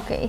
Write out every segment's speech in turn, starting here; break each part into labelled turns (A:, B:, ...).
A: Okay.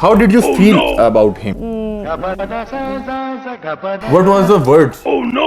B: How did you feel about him? What was the words? Oh no.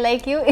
A: like you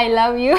A: I love you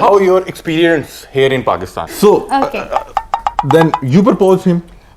B: How your experience here in Pakistan? So
A: Okay.
B: then you propose him.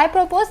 A: I propose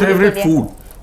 B: Favorite food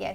A: yes.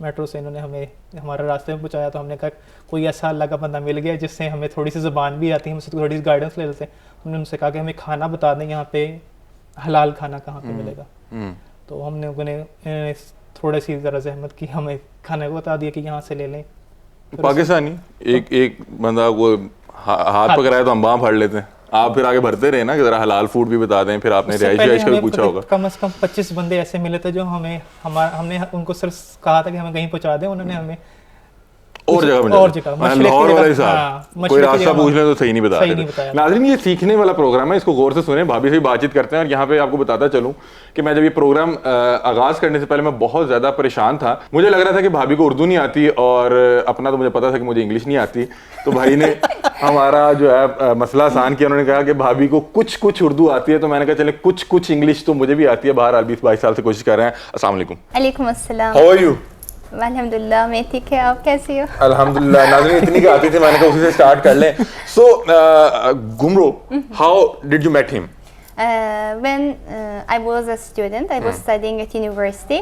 C: Metro سے انہوں نے ہمیں ہمارے راستے میں پہنچایا. تو ہم نے کہا کوئی ایسا اللہ کا بندہ مل گیا جس سے ہمیں تھوڑی سی زبان بھی آتی ہے, ہم سے تھوڑی سی گائیڈنس لے لیتے ہیں. ہم نے ان سے کہا کہ ہمیں کھانا بتا دیں یہاں پہ حلال کھانا کہاں پہ ملے گا. تو ہم نے انہیں تھوڑی سی ذرا زحمت کی, ہمیں کھانے کو بتا دیا کہ یہاں سے لے لیں.
B: پاکستانی ایک بندہ وہ ہاتھ پکڑایا تو ہم وہاں پھاڑ لیتے ہیں, آپ پھر آگے بھرتے رہے نا کہ ذرا حلال فوڈ بھی بتا دیں. پھر آپ نے رہائش کا بھی پوچھا ہوگا.
C: کم از کم 25 بندے ایسے ملے تھے جو ہم نے ان کو صرف کہا تھا کہ ہمیں کہیں پہنچا دیں, انہوں نے ہمیں
B: اور جگہ لاہور والا حساب, کوئی راستہ پوچھ لیں تو صحیح نہیں بتا رہے. ناظرین یہ سیکھنے والا پروگرام ہے, اس کو غور سے سنیں. بھابھی سے بات چیت کرتے ہیں. اور یہاں پہ آپ کو بتاتا چلوں کہ میں جب یہ پروگرام آغاز کرنے سے پہلے میں بہت زیادہ پریشان تھا. مجھے لگ رہا تھا کہ بھابھی کو اردو نہیں آتی, اور اپنا تو مجھے پتا تھا کہ مجھے انگلش نہیں آتی. تو بھائی نے ہمارا جو ہے مسئلہ آسان کیا. انہوں نے کہا کہ بھابھی کو کچھ اردو آتی ہے. تو میں نے کہا چلیں کچھ انگلش تو مجھے بھی آتی ہے. بہرحال 20-22 سال سے کوشش کر رہے ہیں. السلام علیکم.
A: وعلیکم السلام.
B: How are you?
A: الحمدللہ میں ٹھیک ہے, آپ کیسی ہو؟
B: الحمدللہ. ناظرین اتنی کہ آتی تھی, میں نے کہا اسی سے اسٹارٹ کر لیں. سو Gumro, how did you meet ہم؟
A: When I was a student, I was studying at university.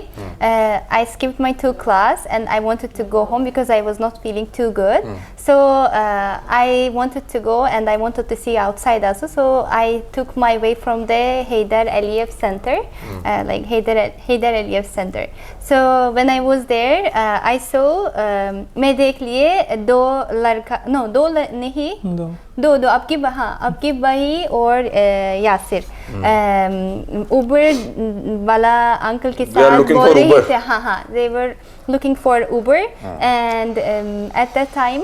A: I skipped my 2 classes and I wanted to go home because I was not feeling too good. So I wanted to go and I wanted to see outside also. So I took my way from the Haydar Aliyev Center, like Haydar Aliyev Center. So when I was there, I saw میں دیکھ لیے دو آپ کی بھائی اور Yasir Uber والا uncle کے ساتھ بول رہے تھے. ہاں they were looking for Uber and at that time,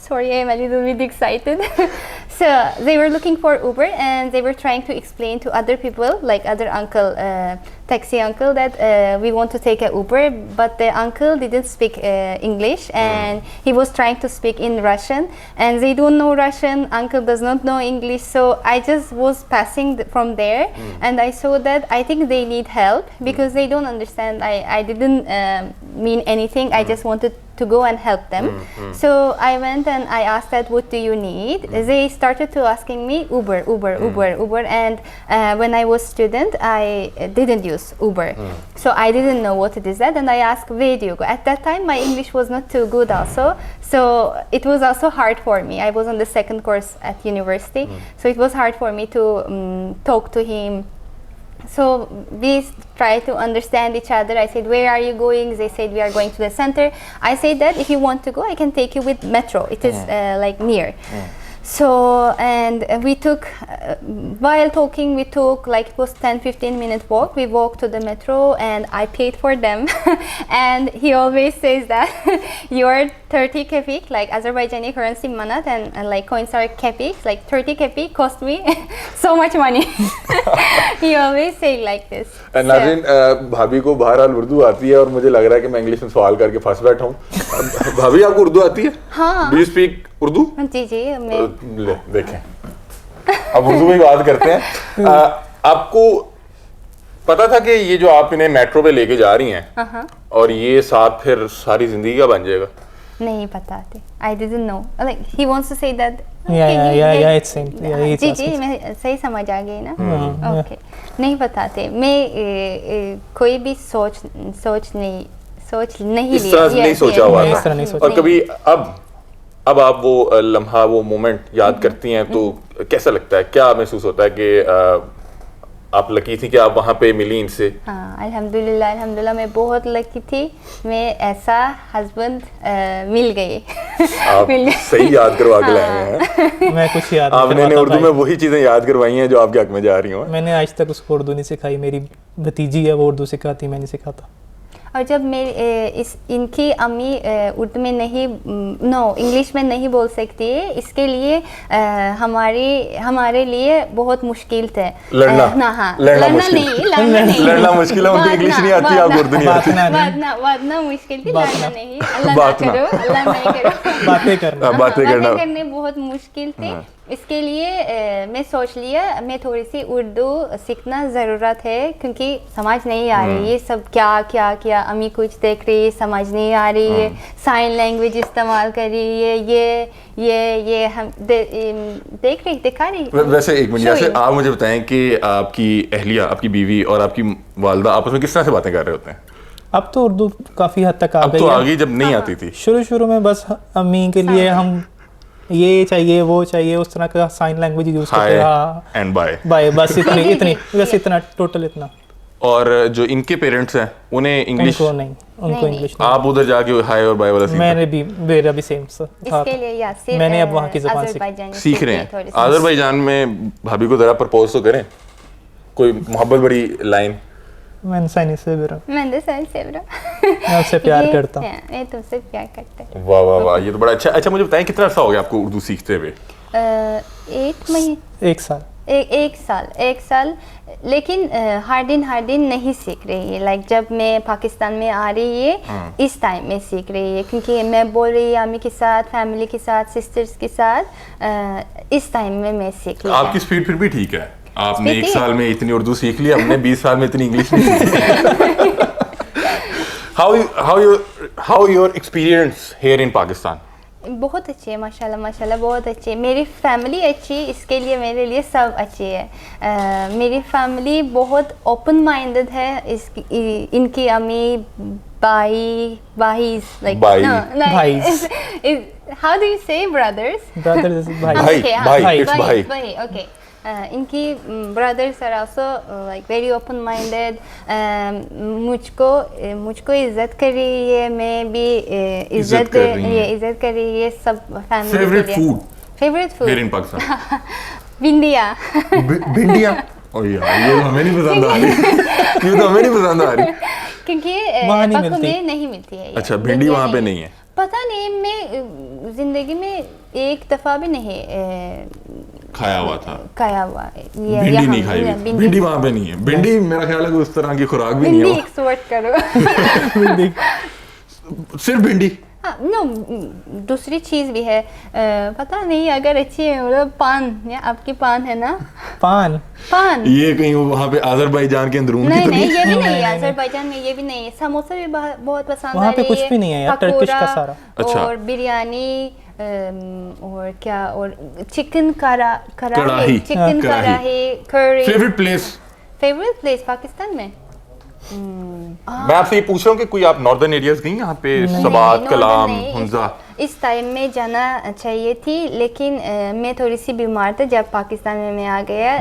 A: sorry I'm a little bit excited. So they were looking for Uber and they were trying to explain to other people, like other uncle, taxi uncle, that we want to take a Uber, but the uncle didn't speak English and he was trying to speak in Russian and they don't know Russian, uncle does not know English. So I just was passing from there and I saw that I think they need help because they don't understand. I didn't mean anything, I just wanted to go and help them. So I went and I asked that what do you need. They started to asking me Uber and when I was student I didn't use Uber. So I didn't know what it is that and I asked where do you go. At that time my English was not too good also, so it was also hard for me. I was on the second course at university, so it was hard for me to talk to him. So we tried to understand each other. I said, where are you going? They said, we are going to the center. I said that if you want to go, I can take you with metro. It is like near. So, and we took, while talking, we took like it was 10-15 minute walk. We walked to the metro and I paid for them. And he always says that your 30 kepik, like Azerbaijani currency manat and like coins are kepiks, like 30 kepik cost me so much money. He always say like this.
B: ناظرین بھابھی کو بہرحال اردو آتی ہے اور مجھے لگ رہا ہے کہ میں انگلش میں سوال کر کے پھنس بیٹھا ہوں. بھابھی آپ کو اردو آتی ہے؟
A: ہاں.
B: Do you speak Urdu?
A: جی
B: دیکھیں اب اردو میں بات کرتے ہیں. آپ کو پتا تھا کہ یہ جو آپ انہیں میٹرو پہ لے کے جا رہی ہیں اور یہ ساتھ پھر ساری زندگی کا بن جائے گا؟
A: نہیں پتا تھے. I didn't know. Like he wants to say that.
C: Yeah, it's same.
A: جی میں صحیح سمجھ آ گئی نا. اوکے نہیں بتاتے. میں کوئی بھی سوچ نہیں
B: اس طرح سے نہیں سوچا ہوا تھا. اور کبھی اب آپ وہ لمحہ وہ مومنٹ یاد کرتی ہیں تو کیسا لگتا ہے, کیا محسوس ہوتا ہے کہ آپ لکی تھی کہ آپ وہاں پہ ملی ان سے؟
A: ہاں الحمدللہ میں بہت لکی تھی. میں ایسا ہسبینڈ مل گئی.
B: آپ صحیح یاد کروا کے لائے ہیں.
C: میں کچھ یاد
B: آپ نے اردو میں وہی چیزیں یاد کروائی ہیں جو آپ کے حق میں جا رہی ہوں.
C: میں نے آج تک اس کو اردو نہیں سکھائی. میری بھتیجی ہے وہ اردو سکھاتی, میں نہیں سکھاتا.
A: اور جب ان کی امی اردو میں نہیں انگلش میں نہیں بول سکتی ہے, اس کے لیے ہمارے لیے بہت مشکل تھے.
B: لڑنا مشکل ہے, ان کو انگلش نہیں آتی, آپ اردو نہیں آتی.
A: باتنا مشکل تھی, لڑنا نہیں. باتیں کرنے بہت مشکل تھے. اس کے لیے میں سوچ لیا میں تھوڑی سی اردو سیکھنا ضرورت ہے کیونکہ سمجھ نہیں آ رہی یہ سب کیا امی کچھ دیکھ رہی ہے, سمجھ نہیں آ رہی ہے, سائن لینگویج استعمال کر رہی ہے, یہ ہم دیکھ رہی دکھا رہی.
B: ویسے ایک منٹ جیسے آپ مجھے بتائیں کہ آپ کی اہلیہ, آپ کی بیوی اور آپ کی والدہ آپس میں کس طرح سے باتیں کر رہے ہوتے ہیں؟
C: اب تو اردو کافی حد تک آ
B: اب
C: گئی
B: تو
C: ہے.
B: آ گئی, جب نہیں آتی تھی.
C: شروع میں بس امی کے لیے ہم یہ چاہیے وہ چاہیے اس طرح کا سائن لینگویج یوز کرتے ہیں. ہاں
B: اینڈ بائے.
C: بائے, بس اتنی بس اتنا ٹوٹل اتنا.
B: اور جو ان کے پیرنٹس ہیں انہیں
C: ان
B: انگلش,
C: کو نہیں, ان کو انگلش نہیں.
B: آپ ادھر جا کے ہائی اور بائے والا
C: میں نے بھی, میرا بھی سیم
A: اس کے لیے یاسر
C: میں نے اب وہاں کی زبان
B: سیکھ رہے ہیں. آذربائیجان میں بھابھی کو ذرا پرپوز تو کریں, کوئی محبت بڑی لائن.
C: میں انسانی سے بھی رہا,
A: میں
C: میں آپ سے پیار کرتا ہوں.
A: میں تم سے پیار کرتا ہوں.
B: واہ واہ واہ, یہ تو بڑا اچھا. اچھا مجھے بتائیں کتنا عرصہ ہو گیا آپ کو اردو سیکھتے ہوئے؟
A: 1 مہینہ, 1 سال. لیکن ہر دن نہیں سیکھ رہی ہے. لائک جب میں پاکستان میں آ رہی ہے اس ٹائم میں سیکھ رہی ہے, کیونکہ میں بول رہی امی کے ساتھ, فیملی کے ساتھ, سسٹرس کے ساتھ, اس ٹائم میں سیکھ لی.
B: آپ کی اسپیڈ پھر بھی ٹھیک ہے, آپ نے 1 سال میں اتنی اردو سیکھ لی, ہم نے 20 سال میں اتنی انگلش نہیں سیکھی. How your experience here in Pakistan?
A: بہت اچھی ہے ماشاءاللہ بہت اچھی ہے. میری فیملی اچھی, اس کے لیے میرے لیے سب اچھی ہے. میری فیملی بہت اوپن مائنڈڈ ہے. ان کی امی بھائیز like how do you say brothers بھائی اوکے. ان کی brothers are also like very open minded. مجھ کو عزت کر رہی ہے, میں بھی عزت کر رہی ہے سب فیملی کے لیے. Favourite food
B: Here in Pakistan.
A: بھنڈیا.
B: بھنڈیا, او یار یہ ہمیں نہیں پسند آ رہی, یہ تو ہمیں نہیں پسند آ رہی
A: کیونکہ پکو میں نہیں ملتی ہے.
B: اچھا بھنڈی وہاں پہ نہیں ہے.
A: پتہ نہیں, میں زندگی میں ایک دفعہ بھی نہیں
B: کھایا ہوا تھا.
A: بھنڈی
B: نہیں کھائی ہوئی, بھنڈی وہاں پہ نہیں ہے. بھنڈی میرا خیال ہے کہ اس طرح کی خوراک بھی نہیں ہے.
A: بھنڈی ایکسپورٹ کرو.
B: صرف بھنڈی
A: نو, دوسری چیز بھی ہے, پتہ نہیں اگر اچھی ہے. پان, آپ کی پان ہے نا, پان
B: یہ کہیں وہاں پہ آذربائیجان کے اندرون کی تو
A: نہیں, یہ بھی نہیں ہے آذربائیجان میں, یہ بھی نہیں ہے. سموسہ بھی بہت پسند آ رہی ہے.
C: کچھ بھی نہیں ہے یار, ٹرکش کا سارا.
A: اور بریانی, اور کیا, اور چکن کڑاہی, کری. فیوریٹ پلیس پاکستان میں
B: میں آپ سے یہ پوچھ رہا ہوں کہ کوئی آپ ناردرن ایریاز گئی یہاں پہ سبات, کلام, حمزہ؟
A: اس ٹائم میں جانا چاہیے تھی, لیکن میں تھوڑی سی بیمار تھی جب پاکستان میں آ گیا.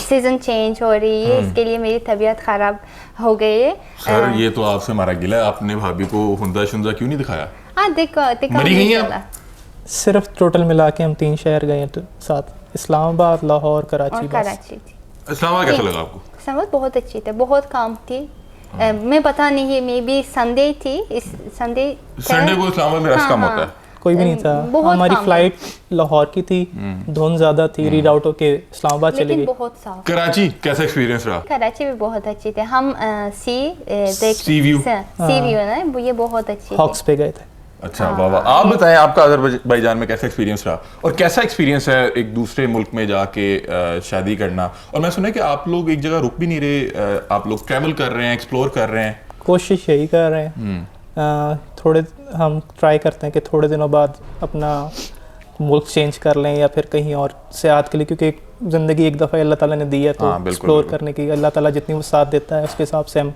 A: سیزن چینج ہو رہی ہے, اس کے لیے میری طبیعت خراب ہو گئی ہے.
B: سر یہ تو آپ سے ہمارا گلہ ہے, آپ نے بھابھی کو حمزہ شمزہ کیوں نہیں دکھایا؟
A: ہاں دیکھو
B: مری گئی ہیں.
C: صرف ٹوٹل ملا کے ہم 3 شہر گئے ہیں ساتھ, اسلام آباد, لاہور, کراچی.
B: اسلام آباد کیسا لگا آپ کو؟
A: اسلام آباد بہت اچھی تھی, بہت کام تھی. میں پتا نہیں ہے, مے بی سنڈے تھی, سنڈے
B: کو اسلام آباد میں رش کم ہوتا ہے.
C: کوئی بھی نہیں تھا. ہماری فلائٹ لاہور کی تھی, دھند زیادہ تھی, ری راؤٹ ہو کے اسلام آباد چلے گئے.
A: بہت صاف.
B: کراچی کیسا ایکسپیرینس رہا؟
A: کراچی بھی بہت اچھی تھی. ہم سی ویو نا, یہ بہت اچھی.
C: ہاکس پہ گئے تھے.
B: اچھا واہ واہ. آپ بتائیں آپ کا آذربائیجان میں کیسا ایکسپیرینس رہا, اور کیسا ایکسپیرینس ہے ایک دوسرے ملک میں جا کے شادی کرنا؟ اور میں سنا کہ آپ لوگ ایک جگہ رک بھی نہیں رہے, آپ لوگ ٹریول کر رہے ہیں, ایکسپلور کر رہے ہیں.
C: کوشش یہی کر رہے ہیں, تھوڑے ہم ٹرائی کرتے ہیں کہ تھوڑے دنوں بعد اپنا ملک چینج کر لیں یا پھر کہیں اور سیاحت کے لیے, کیونکہ زندگی ایک دفعہ اللہ تعالیٰ نے دی ہے تو ایکسپلور کرنے کی. اللہ تعالیٰ جتنی وہ ساتھ دیتا ہے اس کے حساب سے ہم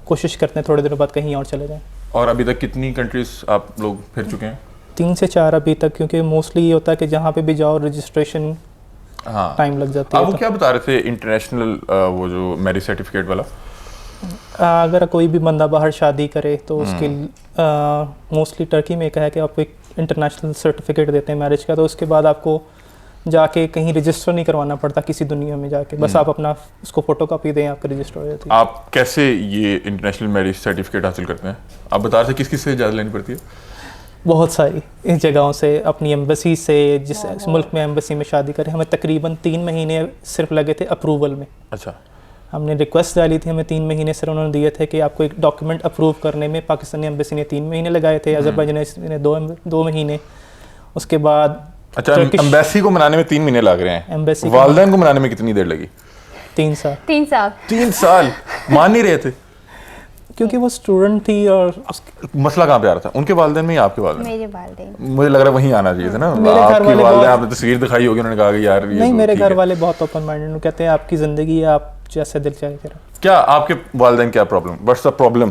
C: کوشش کرتے ہیں تھوڑے دنوں بعد کہیں اور چلے جائیں.
B: اور ابھی تک کتنی کنٹریز آپ لوگ پھر چکے ہیں؟
C: 3 سے 4 ابھی تک, کیونکہ موسٹلی یہ ہوتا ہے کہ جہاں پہ بھی جاؤ رجسٹریشن ٹائم لگ جاتا ہے.
B: آپ وہ کیا بتا رہے تھے انٹرنیشنل وہ جو میرج سرٹیفکیٹ والا؟
C: اگر کوئی بھی بندہ باہر شادی کرے تو اس کے موسٹلی ٹرکی میں کہا ہے کہ آپ کو ایک انٹرنیشنل سرٹیفکیٹ دیتے ہیں میرج کا, تو اس کے بعد آپ کو جا کے کہیں رجسٹر نہیں کروانا پڑتا کسی دنیا میں جا کے, بس آپ اپنا اس کو فوٹو کاپی دیں, آپ کا رجسٹر ہو جاتی ہے.
B: آپ کیسے یہ انٹرنیشنل میرج سرٹیفکیٹ حاصل کرتے ہیں؟ آپ بتا رہے تھے کس سے اجازت لینی پڑتی ہے؟
C: بہت ساری جگہوں سے, اپنی ایمبیسی سے, جس ملک میں ایمبیسی میں شادی کریں. ہمیں تقریباً 3 مہینے صرف لگے تھے اپروول میں.
B: اچھا.
C: ہم نے ریکویسٹ ڈالی تھی, ہمیں 3 مہینے صرف انہوں نے دیے تھے کہ آپ کو ایک ڈاکیومنٹ اپروو کرنے میں. پاکستانی ایمبیسی نے 3 مہینے لگائے تھے, آذربائیجان نے 2 مہینے. اس کے بعد
B: اچھا, ایمبیسی کو منانے میں 3 مہینے لگ رہے ہیں, والدین کو منانے میں کتنی دیر لگی؟
C: 3 سال.
A: 3
B: سال مان نہیں رہے تھے
C: کیونکہ وہ اسٹوڈنٹ تھی. اور
B: مسئلہ کہاں پہ آ رہا تھا, ان کے والدین میں یا آپ کے والدین؟
A: میرے والدین.
B: مجھے لگ رہا ہے وہیں آنا چاہیے تھا نا. آپ کے والدین, آپ نے تصویر دکھائی ہوگی, انہوں نے کہا کہ یار
C: نہیں, میرے گھر والے بہت اوپن مائنڈڈ کہتے ہیں آپ کی زندگی ہے, آپ جیسے دل چاہے کریں.
B: کیا آپ کے والدین کیا problem, what's the problem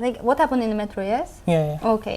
A: like what happened in the metro? Yes.
C: Yeah.
A: Okay.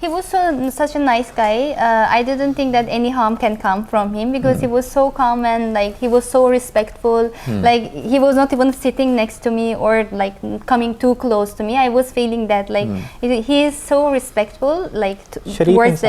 A: He was such a nice guy. I didn't think that any harm can come from him because he was so calm and like he was so respectful. Like he was not even sitting next to me or like coming too close to me. I was feeling that like he is so respectful like towards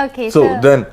A: Okay.
B: So then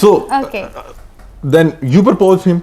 B: So then you proposed him?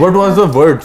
B: What was the words?